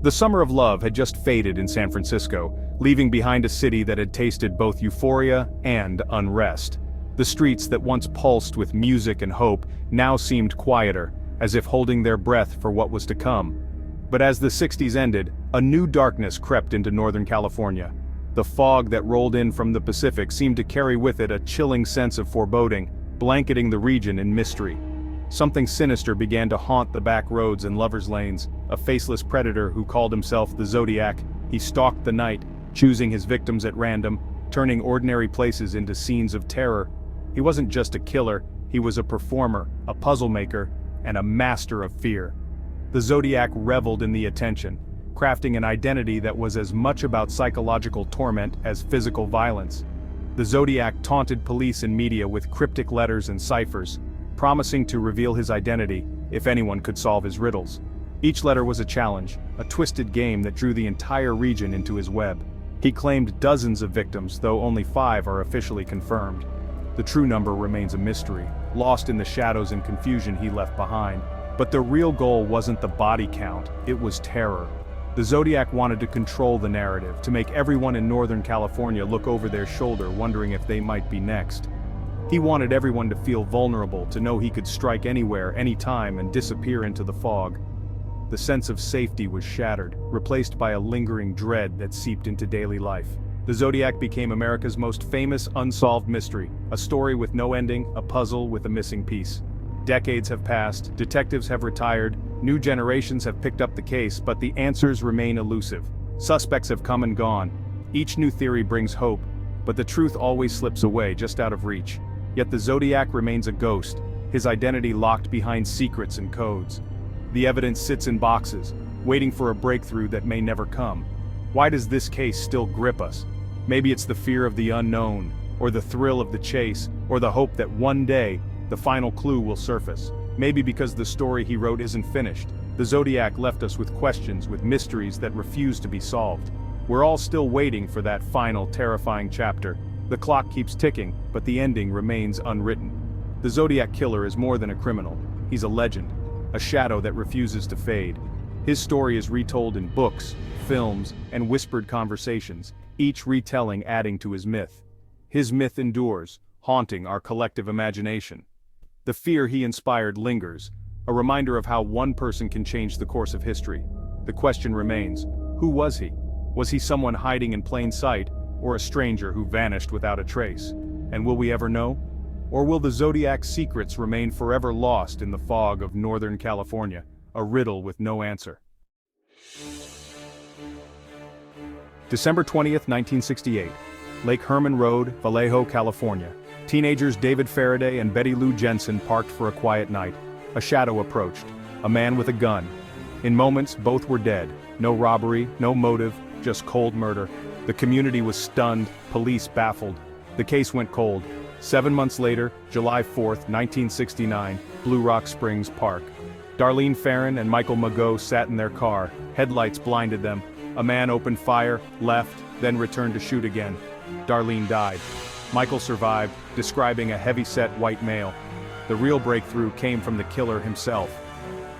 The summer of love had just faded in San Francisco, leaving behind a city that had tasted both euphoria and unrest. The streets that once pulsed with music and hope now seemed quieter, as if holding their breath for what was to come. But as the 60s ended, a new darkness crept into Northern California. The fog that rolled in from the Pacific seemed to carry with it a chilling sense of foreboding, blanketing the region in mystery. Something sinister began to haunt the back roads and lovers' lanes. A faceless predator who called himself the Zodiac, he stalked the night, choosing his victims at random, turning ordinary places into scenes of terror. He wasn't just a killer, he was a performer, a puzzle maker, and a master of fear. The Zodiac reveled in the attention, crafting an identity that was as much about psychological torment as physical violence. The Zodiac taunted police and media with cryptic letters and ciphers, promising to reveal his identity if anyone could solve his riddles. Each letter was a challenge, a twisted game that drew the entire region into his web. He claimed dozens of victims, though only 5 are officially confirmed. The true number remains a mystery, lost in the shadows and confusion he left behind. But the real goal wasn't the body count, it was terror. The Zodiac wanted to control the narrative, to make everyone in Northern California look over their shoulder wondering if they might be next. He wanted everyone to feel vulnerable, to know he could strike anywhere, anytime, and disappear into the fog. The sense of safety was shattered, replaced by a lingering dread that seeped into daily life. The Zodiac became America's most famous unsolved mystery, a story with no ending, a puzzle with a missing piece. Decades have passed, detectives have retired, new generations have picked up the case, but the answers remain elusive. Suspects have come and gone. Each new theory brings hope, but the truth always slips away, just out of reach. Yet the Zodiac remains a ghost, his identity locked behind secrets and codes. The evidence sits in boxes, waiting for a breakthrough that may never come. Why does this case still grip us? Maybe it's the fear of the unknown, or the thrill of the chase, or the hope that one day, the final clue will surface. Maybe because the story he wrote isn't finished. The Zodiac left us with questions, with mysteries that refuse to be solved. We're all still waiting for that final, terrifying chapter. The clock keeps ticking, but the ending remains unwritten. The Zodiac Killer is more than a criminal. He's a legend, a shadow that refuses to fade. His story is retold in books, films, and whispered conversations, each retelling adding to his myth. His myth endures, haunting our collective imagination. The fear he inspired lingers, a reminder of how one person can change the course of history. The question remains, who was he? Was he someone hiding in plain sight, or a stranger who vanished without a trace? And will we ever know? Or will the Zodiac's secrets remain forever lost in the fog of Northern California, a riddle with no answer? December 20th, 1968. Lake Herman Road, Vallejo, California. Teenagers David Faraday and Betty Lou Jensen parked for a quiet night. A shadow approached, a man with a gun. In moments, both were dead. No robbery, no motive, just cold murder. The community was stunned, police baffled. The case went cold. 7 months later, July 4th, 1969, Blue Rock Springs Park. Darlene Ferrin and Michael Mageau sat in their car. Headlights blinded them. A man opened fire, left, then returned to shoot again. Darlene died. Michael survived, describing a heavy-set white male. The real breakthrough came from the killer himself.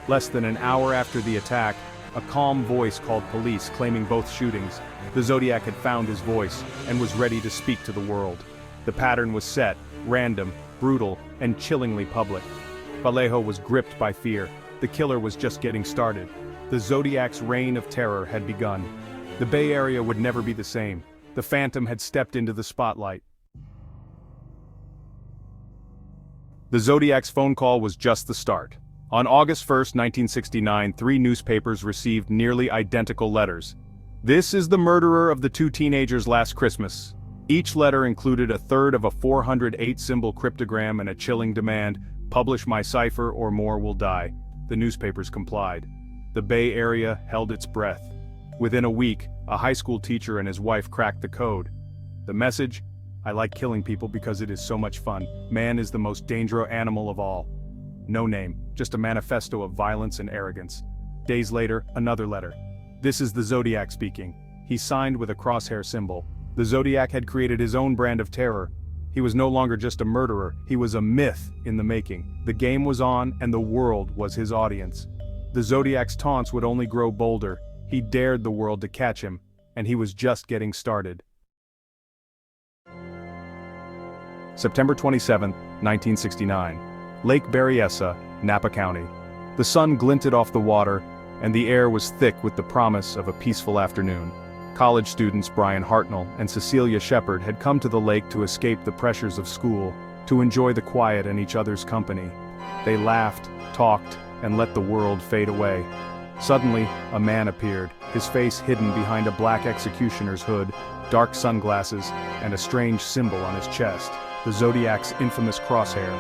Less than an hour after the attack, a calm voice called police, claiming both shootings. The Zodiac had found his voice, and was ready to speak to the world. The pattern was set, random, brutal, and chillingly public. Vallejo was gripped by fear. The killer was just getting started. The Zodiac's reign of terror had begun. The Bay Area would never be the same. The Phantom had stepped into the spotlight. The Zodiac's phone call was just the start. On August 1st, 1969, 3 newspapers received nearly identical letters. This is the murderer of the 2 teenagers last Christmas. Each letter included a third of a 408-symbol cryptogram and a chilling demand, publish my cipher or more will die. The newspapers complied. The Bay Area held its breath. Within a week, a high school teacher and his wife cracked the code. The message? I like killing people because it is so much fun. Man is the most dangerous animal of all. No name, just a manifesto of violence and arrogance. Days later, another letter. This is the Zodiac speaking. He signed with a crosshair symbol. The Zodiac had created his own brand of terror. He was no longer just a murderer, he was a myth in the making. The game was on, and the world was his audience. The Zodiac's taunts would only grow bolder. He dared the world to catch him, and he was just getting started. September 27, 1969. Lake Berryessa, Napa County. The sun glinted off the water, and the air was thick with the promise of a peaceful afternoon. College students Brian Hartnell and Cecilia Shepard had come to the lake to escape the pressures of school, to enjoy the quiet and each other's company. They laughed, talked, and let the world fade away. Suddenly, a man appeared, his face hidden behind a black executioner's hood, dark sunglasses, and a strange symbol on his chest, the Zodiac's infamous crosshair.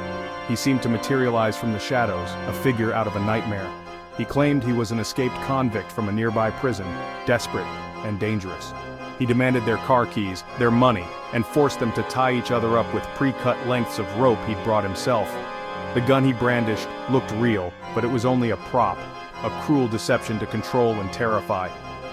He seemed to materialize from the shadows, a figure out of a nightmare. He claimed he was an escaped convict from a nearby prison, desperate and dangerous. He demanded their car keys, their money, and forced them to tie each other up with pre-cut lengths of rope he'd brought himself. The gun he brandished looked real, but it was only a prop, a cruel deception to control and terrify.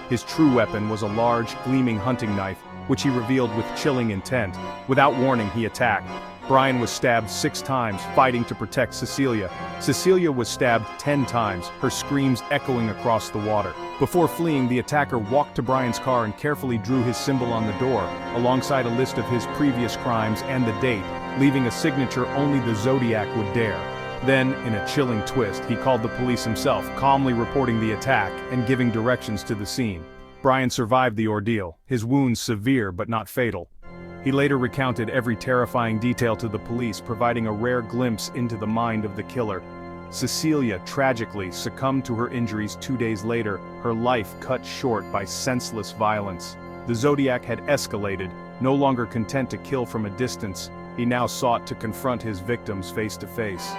His true weapon was a large, gleaming hunting knife, which he revealed with chilling intent. Without warning, he attacked. Brian was stabbed 6 times, fighting to protect Cecilia. Cecilia was stabbed 10 times, her screams echoing across the water. Before fleeing, the attacker walked to Brian's car and carefully drew his symbol on the door, alongside a list of his previous crimes and the date, leaving a signature only the Zodiac would dare. Then, in a chilling twist, he called the police himself, calmly reporting the attack and giving directions to the scene. Brian survived the ordeal, his wounds severe but not fatal. He later recounted every terrifying detail to the police, providing a rare glimpse into the mind of the killer. Cecilia tragically succumbed to her injuries 2 days later, her life cut short by senseless violence. The Zodiac had escalated, no longer content to kill from a distance. He now sought to confront his victims face to face.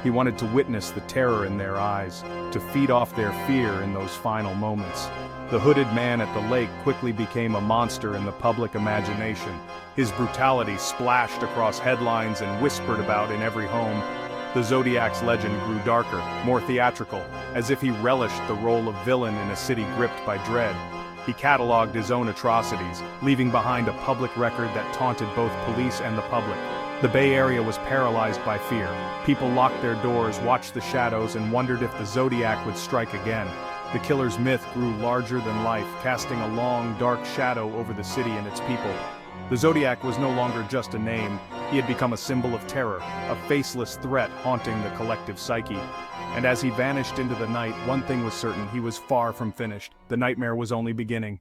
He wanted to witness the terror in their eyes, to feed off their fear in those final moments. The hooded man at the lake quickly became a monster in the public imagination. His brutality splashed across headlines and whispered about in every home. The Zodiac's legend grew darker, more theatrical, as if he relished the role of villain in a city gripped by dread. He cataloged his own atrocities, leaving behind a public record that taunted both police and the public. The Bay Area was paralyzed by fear. People locked their doors, watched the shadows, and wondered if the Zodiac would strike again. The killer's myth grew larger than life, casting a long, dark shadow over the city and its people. The Zodiac was no longer just a name. He had become a symbol of terror, a faceless threat haunting the collective psyche. And as he vanished into the night, one thing was certain: he was far from finished. The nightmare was only beginning.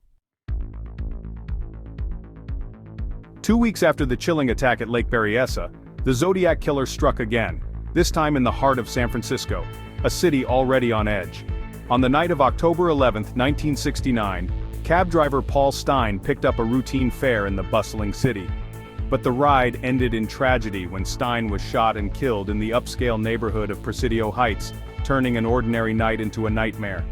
2 weeks after the chilling attack at Lake Berryessa, the Zodiac killer struck again, this time in the heart of San Francisco, a city already on edge. On the night of October 11, 1969, cab driver Paul Stine picked up a routine fare in the bustling city. But the ride ended in tragedy when Stine was shot and killed in the upscale neighborhood of Presidio Heights, turning an ordinary night into a nightmare.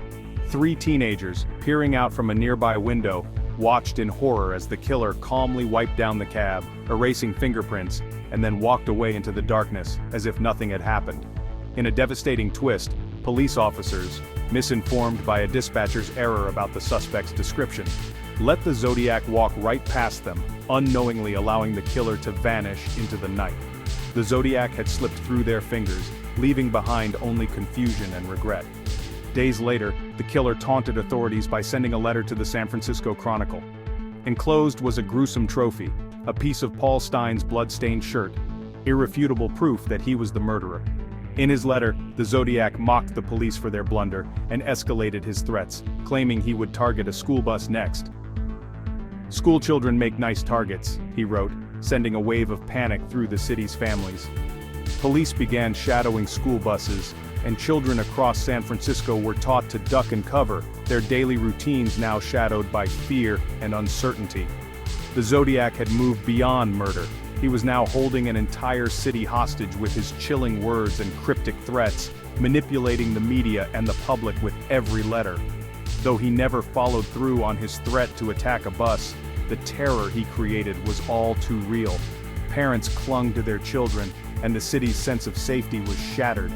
3 teenagers, peering out from a nearby window, watched in horror as the killer calmly wiped down the cab, erasing fingerprints, and then walked away into the darkness, as if nothing had happened. In a devastating twist, police officers, misinformed by a dispatcher's error about the suspect's description, let the Zodiac walk right past them, unknowingly allowing the killer to vanish into the night. The Zodiac had slipped through their fingers, leaving behind only confusion and regret. Days later, the killer taunted authorities by sending a letter to the San Francisco Chronicle. Enclosed was a gruesome trophy, a piece of Paul Stine's blood-stained shirt, irrefutable proof that he was the murderer. In his letter, the Zodiac mocked the police for their blunder and escalated his threats, claiming he would target a school bus next. "School children make nice targets," he wrote, sending a wave of panic through the city's families. Police began shadowing school buses, and children across San Francisco were taught to duck and cover, their daily routines now shadowed by fear and uncertainty. The Zodiac had moved beyond murder. He was now holding an entire city hostage with his chilling words and cryptic threats, manipulating the media and the public with every letter. Though he never followed through on his threat to attack a bus, the terror he created was all too real. Parents clung to their children, and the city's sense of safety was shattered.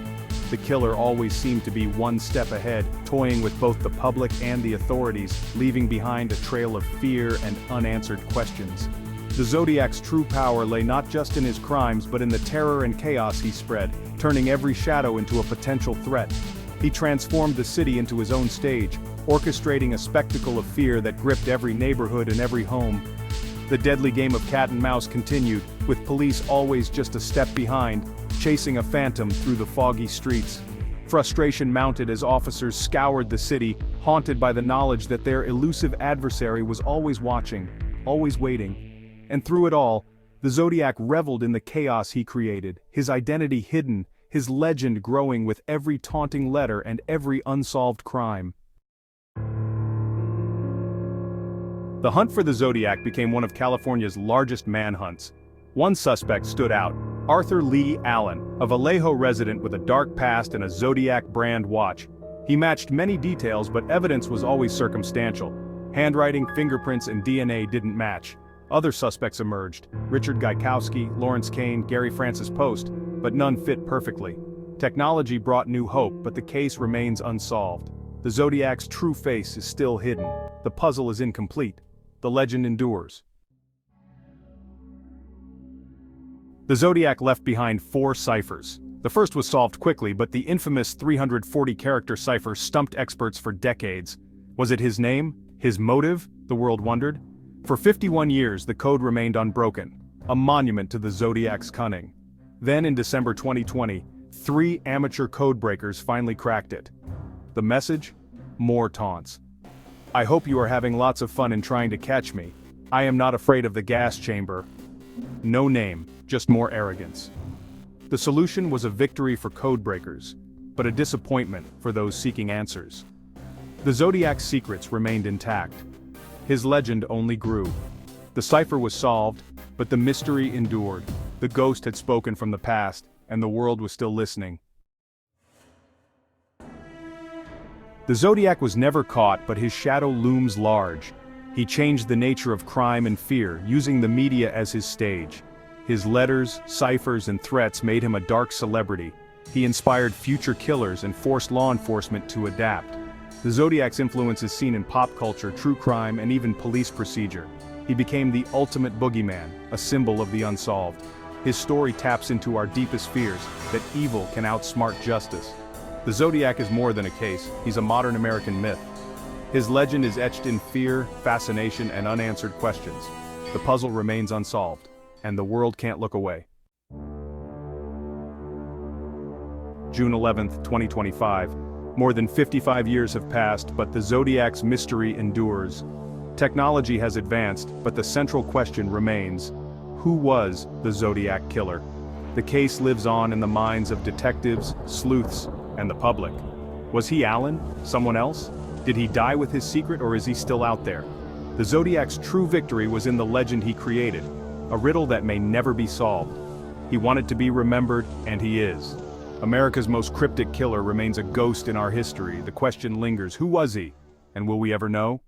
The killer always seemed to be one step ahead, toying with both the public and the authorities, leaving behind a trail of fear and unanswered questions. The Zodiac's true power lay not just in his crimes but in the terror and chaos he spread, turning every shadow into a potential threat. He transformed the city into his own stage, orchestrating a spectacle of fear that gripped every neighborhood and every home. The deadly game of cat and mouse continued, with police always just a step behind, chasing a phantom through the foggy streets. Frustration mounted as officers scoured the city, haunted by the knowledge that their elusive adversary was always watching, always waiting. And through it all, the Zodiac reveled in the chaos he created, his identity hidden, his legend growing with every taunting letter and every unsolved crime. The hunt for the Zodiac became one of California's largest manhunts. One suspect stood out, Arthur Lee Allen, a Vallejo resident with a dark past and a Zodiac brand watch. He matched many details, but evidence was always circumstantial. Handwriting, fingerprints, and DNA didn't match. Other suspects emerged, Richard Gaikowski, Lawrence Kane, Gary Francis Post, but none fit perfectly. Technology brought new hope, but the case remains unsolved. The Zodiac's true face is still hidden. The puzzle is incomplete. The legend endures. The Zodiac left behind 4 ciphers. The first was solved quickly, but the infamous 340-character cipher stumped experts for decades. Was it his name? His motive? The world wondered. For 51 years, the code remained unbroken, a monument to the Zodiac's cunning. Then in December 2020, 3 amateur code breakers finally cracked it. The message? More taunts. I hope you are having lots of fun in trying to catch me. I am not afraid of the gas chamber. No name, just more arrogance. The solution was a victory for code breakers, but a disappointment for those seeking answers. The Zodiac's secrets remained intact. His legend only grew. The cipher was solved, but the mystery endured. The ghost had spoken from the past, and the world was still listening. The Zodiac was never caught, but his shadow looms large. He changed the nature of crime and fear, using the media as his stage. His letters, ciphers, and threats made him a dark celebrity. He inspired future killers and forced law enforcement to adapt. The Zodiac's influence is seen in pop culture, true crime, and even police procedure. He became the ultimate boogeyman, a symbol of the unsolved. His story taps into our deepest fears, that evil can outsmart justice. The Zodiac is more than a case, he's a modern American myth. His legend is etched in fear, fascination, and unanswered questions. The puzzle remains unsolved, and the world can't look away. June 11, 2025. More than 55 years have passed, but the Zodiac's mystery endures. Technology has advanced, but the central question remains: who was the Zodiac killer? The case lives on in the minds of detectives, sleuths, and the public. Was he Allen? Someone else? Did he die with his secret, or is he still out there? The Zodiac's true victory was in the legend he created, a riddle that may never be solved. He wanted to be remembered, and he is. America's most cryptic killer remains a ghost in our history. The question lingers: who was he? And will we ever know?